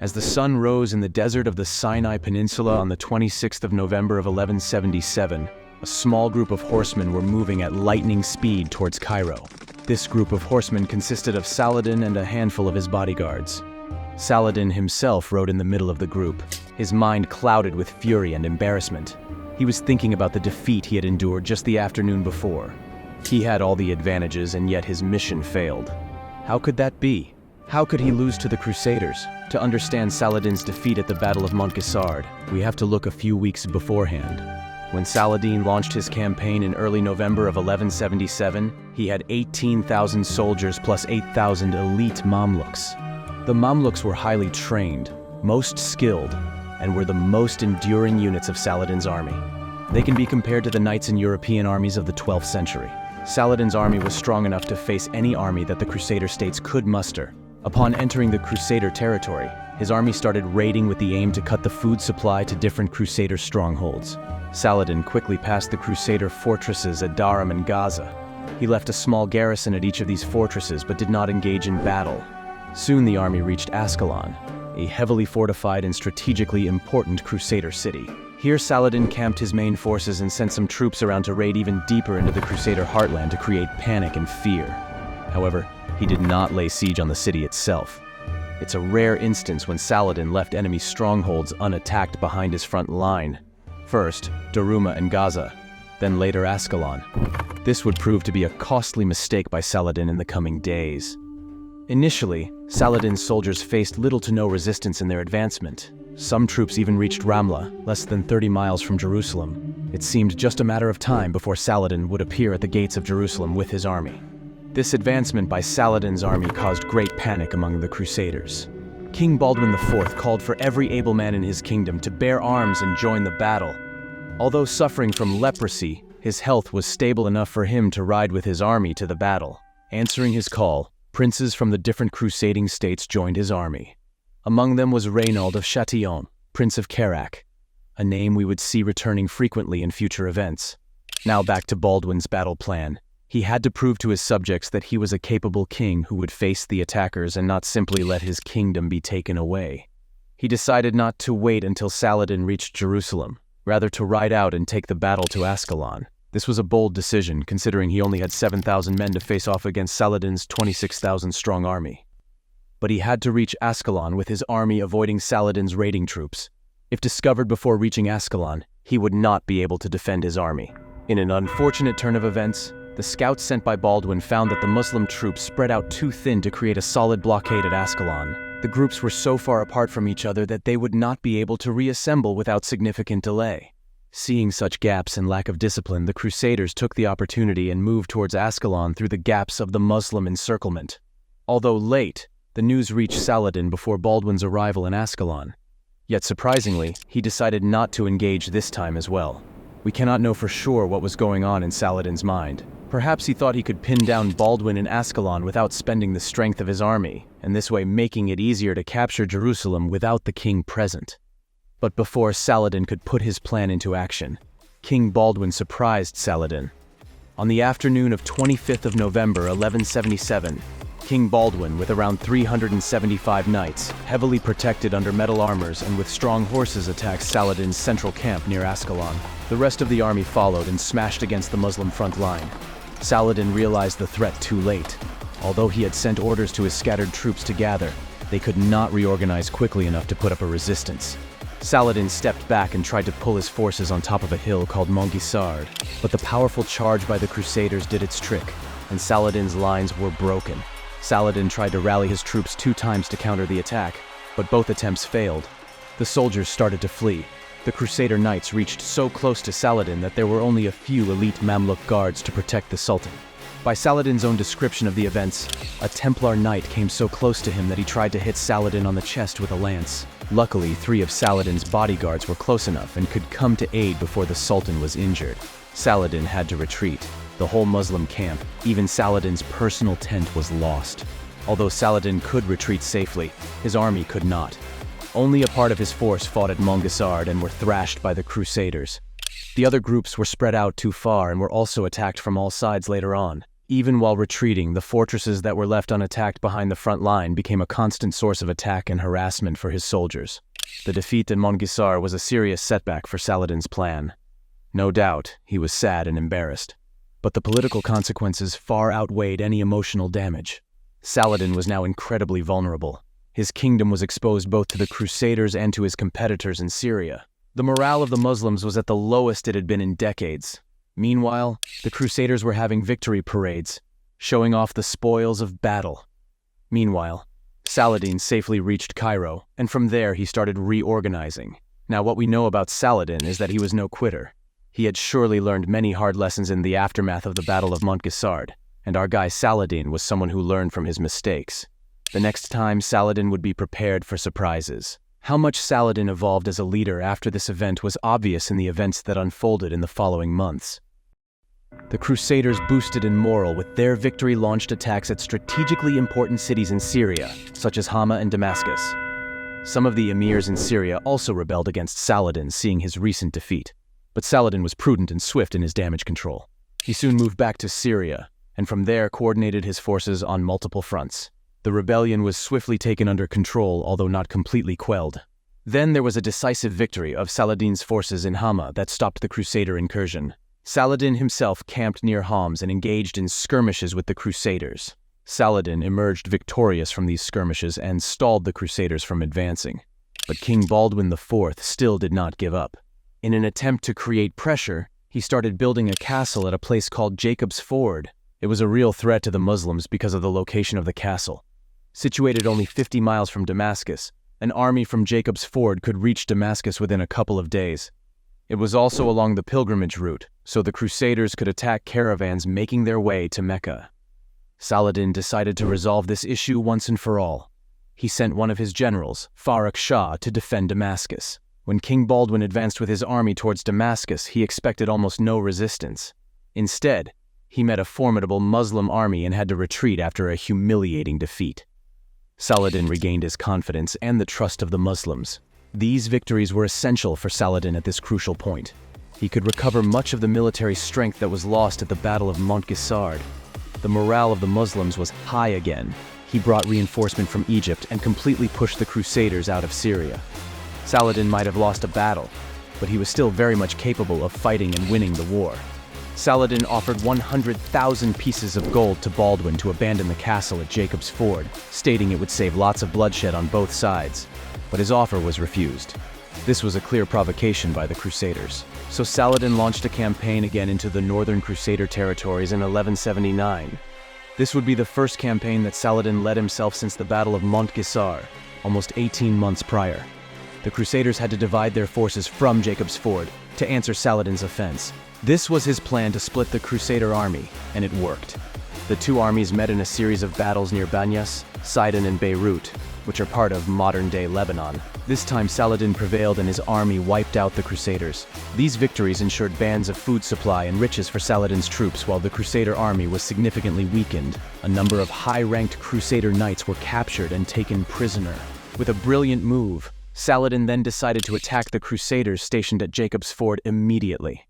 As the sun rose in the desert of the Sinai Peninsula on the 26th of November of 1177, a small group of horsemen were moving at lightning speed towards Cairo. This group of horsemen consisted of Saladin and a handful of his bodyguards. Saladin himself rode in the middle of the group, his mind clouded with fury and embarrassment. He was thinking about the defeat he had endured just the afternoon before. He had all the advantages, and yet his mission failed. How could that be? How could he lose to the Crusaders? To understand Saladin's defeat at the Battle of Montgisard, we have to look a few weeks beforehand. When Saladin launched his campaign in early November of 1177, he had 18,000 soldiers plus 8,000 elite Mamluks. The Mamluks were highly trained, most skilled, and were the most enduring units of Saladin's army. They can be compared to the knights in European armies of the 12th century. Saladin's army was strong enough to face any army that the Crusader states could muster. Upon entering the Crusader territory, his army started raiding with the aim to cut the food supply to different Crusader strongholds. Saladin quickly passed the Crusader fortresses at Darum and Gaza. He left a small garrison at each of these fortresses but did not engage in battle. Soon the army reached Ascalon, a heavily fortified and strategically important Crusader city. Here Saladin camped his main forces and sent some troops around to raid even deeper into the Crusader heartland to create panic and fear. However, he did not lay siege on the city itself. It's a rare instance when Saladin left enemy strongholds unattacked behind his front line. First, Daruma and Gaza, then later Ascalon. This would prove to be a costly mistake by Saladin in the coming days. Initially, Saladin's soldiers faced little to no resistance in their advancement. Some troops even reached Ramla, less than 30 miles from Jerusalem. It seemed just a matter of time before Saladin would appear at the gates of Jerusalem with his army. This advancement by Saladin's army caused great panic among the Crusaders. King Baldwin IV called for every able man in his kingdom to bear arms and join the battle. Although suffering from leprosy, his health was stable enough for him to ride with his army to the battle. Answering his call, princes from the different crusading states joined his army. Among them was Reynaud of Châtillon, Prince of Carac, a name we would see returning frequently in future events. Now back to Baldwin's battle plan. He had to prove to his subjects that he was a capable king who would face the attackers and not simply let his kingdom be taken away. He decided not to wait until Saladin reached Jerusalem, rather to ride out and take the battle to Ascalon. This was a bold decision, considering he only had 7,000 men to face off against Saladin's 26,000-strong army. But he had to reach Ascalon with his army avoiding Saladin's raiding troops. If discovered before reaching Ascalon, he would not be able to defend his army. In an unfortunate turn of events, the scouts sent by Baldwin found that the Muslim troops spread out too thin to create a solid blockade at Ascalon. The groups were so far apart from each other that they would not be able to reassemble without significant delay. Seeing such gaps and lack of discipline, the Crusaders took the opportunity and moved towards Ascalon through the gaps of the Muslim encirclement. Although late, the news reached Saladin before Baldwin's arrival in Ascalon. Yet surprisingly, he decided not to engage this time as well. We cannot know for sure what was going on in Saladin's mind. Perhaps he thought he could pin down Baldwin in Ascalon without spending the strength of his army, and this way making it easier to capture Jerusalem without the king present. But before Saladin could put his plan into action, King Baldwin surprised Saladin. On the afternoon of 25th of November 1177, King Baldwin, with around 375 knights, heavily protected under metal armors and with strong horses, attacked Saladin's central camp near Ascalon. The rest of the army followed and smashed against the Muslim front line. Saladin realized the threat too late. Although he had sent orders to his scattered troops to gather, they could not reorganize quickly enough to put up a resistance. Saladin stepped back and tried to pull his forces on top of a hill called Montgisard, but the powerful charge by the Crusaders did its trick, and Saladin's lines were broken. Saladin tried to rally his troops 2 times to counter the attack, but both attempts failed. The soldiers started to flee. The Crusader knights reached so close to Saladin that there were only a few elite Mamluk guards to protect the Sultan. By Saladin's own description of the events, a Templar knight came so close to him that he tried to hit Saladin on the chest with a lance. Luckily, 3 of Saladin's bodyguards were close enough and could come to aid before the Sultan was injured. Saladin had to retreat. The whole Muslim camp, even Saladin's personal tent, was lost. Although Saladin could retreat safely, his army could not. Only a part of his force fought at Montgisard and were thrashed by the Crusaders. The other groups were spread out too far and were also attacked from all sides later on. Even while retreating, the fortresses that were left unattacked behind the front line became a constant source of attack and harassment for his soldiers. The defeat in Montgisard was a serious setback for Saladin's plan. No doubt, he was sad and embarrassed. But the political consequences far outweighed any emotional damage. Saladin was now incredibly vulnerable. His kingdom was exposed both to the Crusaders and to his competitors in Syria. The morale of the Muslims was at the lowest it had been in decades. Meanwhile, the Crusaders were having victory parades, showing off the spoils of battle. Meanwhile, Saladin safely reached Cairo, and from there he started reorganizing. Now, what we know about Saladin is that he was no quitter. He had surely learned many hard lessons in the aftermath of the Battle of Montgisard, and our guy Saladin was someone who learned from his mistakes. The next time, Saladin would be prepared for surprises. How much Saladin evolved as a leader after this event was obvious in the events that unfolded in the following months. The Crusaders boosted in morale with their victory-launched attacks at strategically important cities in Syria, such as Hama and Damascus. Some of the emirs in Syria also rebelled against Saladin, seeing his recent defeat. But Saladin was prudent and swift in his damage control. He soon moved back to Syria, and from there coordinated his forces on multiple fronts. The rebellion was swiftly taken under control, although not completely quelled. Then there was a decisive victory of Saladin's forces in Hama that stopped the Crusader incursion. Saladin himself camped near Homs and engaged in skirmishes with the Crusaders. Saladin emerged victorious from these skirmishes and stalled the Crusaders from advancing. But King Baldwin the Leper still did not give up. In an attempt to create pressure, he started building a castle at a place called Jacob's Ford. It was a real threat to the Muslims because of the location of the castle. Situated only 50 miles from Damascus, an army from Jacob's Ford could reach Damascus within a couple of days. It was also along the pilgrimage route, so the Crusaders could attack caravans making their way to Mecca. Saladin decided to resolve this issue once and for all. He sent one of his generals, Farrukh Shah, to defend Damascus. When King Baldwin advanced with his army towards Damascus, he expected almost no resistance. Instead, he met a formidable Muslim army and had to retreat after a humiliating defeat. Saladin regained his confidence and the trust of the Muslims. These victories were essential for Saladin at this crucial point. He could recover much of the military strength that was lost at the Battle of Montgisard. The morale of the Muslims was high again. He brought reinforcement from Egypt and completely pushed the Crusaders out of Syria. Saladin might have lost a battle, but he was still very much capable of fighting and winning the war. Saladin offered 100,000 pieces of gold to Baldwin to abandon the castle at Jacob's Ford, stating it would save lots of bloodshed on both sides. But his offer was refused. This was a clear provocation by the Crusaders. So Saladin launched a campaign again into the northern Crusader territories in 1179. This would be the first campaign that Saladin led himself since the Battle of Montgisard, almost 18 months prior. The Crusaders had to divide their forces from Jacob's Ford to answer Saladin's offense. This was his plan to split the Crusader army, and it worked. The two armies met in a series of battles near Banyas, Sidon, and Beirut, which are part of modern-day Lebanon. This time Saladin prevailed and his army wiped out the Crusaders. These victories ensured bands of food supply and riches for Saladin's troops while the Crusader army was significantly weakened. A number of high-ranked Crusader knights were captured and taken prisoner. With a brilliant move, Saladin then decided to attack the Crusaders stationed at Jacob's Ford immediately.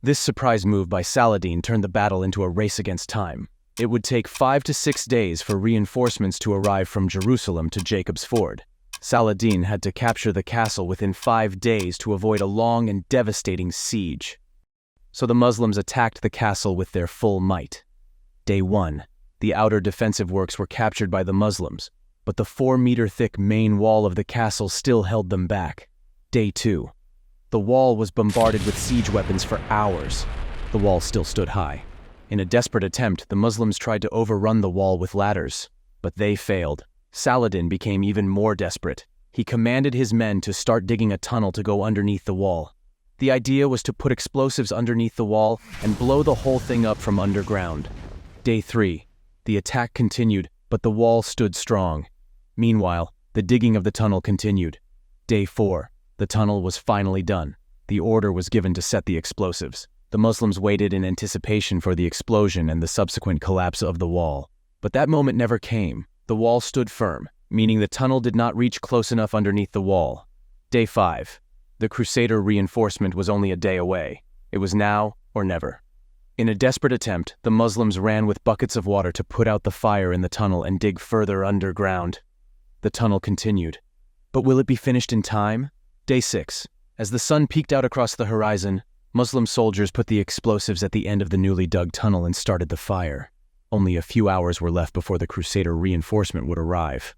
This surprise move by Saladin turned the battle into a race against time. It would take 5 to 6 days for reinforcements to arrive from Jerusalem to Jacob's Ford. Saladin had to capture the castle within 5 days to avoid a long and devastating siege. So the Muslims attacked the castle with their full might. Day 1, the outer defensive works were captured by the Muslims, but the 4-meter-thick main wall of the castle still held them back. Day 2, the wall was bombarded with siege weapons for hours. The wall still stood high. In a desperate attempt, the Muslims tried to overrun the wall with ladders, but they failed. Saladin became even more desperate. He commanded his men to start digging a tunnel to go underneath the wall. The idea was to put explosives underneath the wall and blow the whole thing up from underground. Day 3, the attack continued, but the wall stood strong. Meanwhile, the digging of the tunnel continued. Day 4, the tunnel was finally done. The order was given to set the explosives. The Muslims waited in anticipation for the explosion and the subsequent collapse of the wall. But that moment never came. The wall stood firm, meaning the tunnel did not reach close enough underneath the wall. Day 5. The Crusader reinforcement was only a day away. It was now or never. In a desperate attempt, the Muslims ran with buckets of water to put out the fire in the tunnel and dig further underground. The tunnel continued. But will it be finished in time? Day 6. As the sun peeked out across the horizon, Muslim soldiers put the explosives at the end of the newly dug tunnel and started the fire. Only a few hours were left before the Crusader reinforcement would arrive.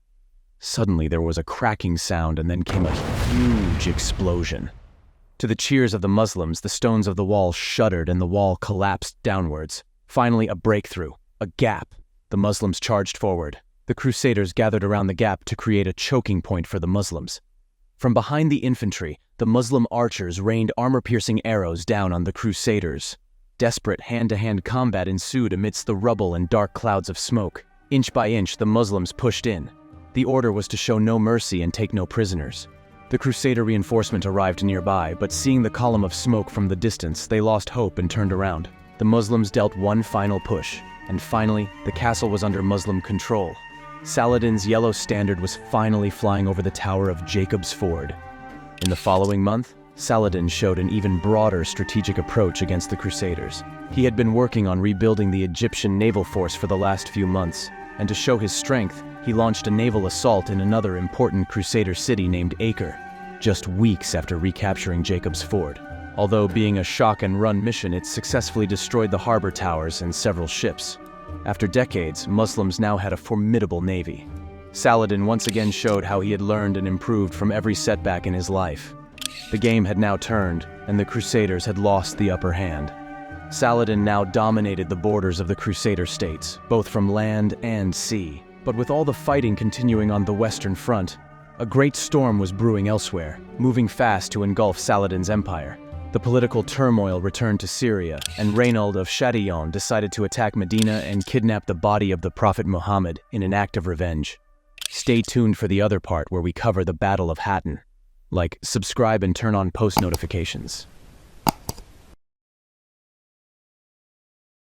Suddenly there was a cracking sound and then came a huge explosion. To the cheers of the Muslims, the stones of the wall shuddered and the wall collapsed downwards. Finally, a breakthrough, a gap. The Muslims charged forward. The Crusaders gathered around the gap to create a choking point for the Muslims. From behind the infantry, the Muslim archers rained armor-piercing arrows down on the Crusaders. Desperate hand-to-hand combat ensued amidst the rubble and dark clouds of smoke. Inch by inch, the Muslims pushed in. The order was to show no mercy and take no prisoners. The Crusader reinforcement arrived nearby, but seeing the column of smoke from the distance, they lost hope and turned around. The Muslims dealt one final push, and finally, the castle was under Muslim control. Saladin's yellow standard was finally flying over the tower of Jacob's Ford. In the following month, Saladin showed an even broader strategic approach against the Crusaders. He had been working on rebuilding the Egyptian naval force for the last few months, and to show his strength, he launched a naval assault in another important Crusader city named Acre, just weeks after recapturing Jacob's Ford. Although being a shock-and-run mission, it successfully destroyed the harbor towers and several ships. After decades, Muslims now had a formidable navy. Saladin once again showed how he had learned and improved from every setback in his life. The game had now turned, and the Crusaders had lost the upper hand. Saladin now dominated the borders of the Crusader states, both from land and sea. But with all the fighting continuing on the Western Front, a great storm was brewing elsewhere, moving fast to engulf Saladin's empire. The political turmoil returned to Syria, and Reynald of Chatillon decided to attack Medina and kidnap the body of the Prophet Muhammad in an act of revenge. Stay tuned for the other part where we cover the Battle of Hattin. Like, subscribe and turn on post notifications.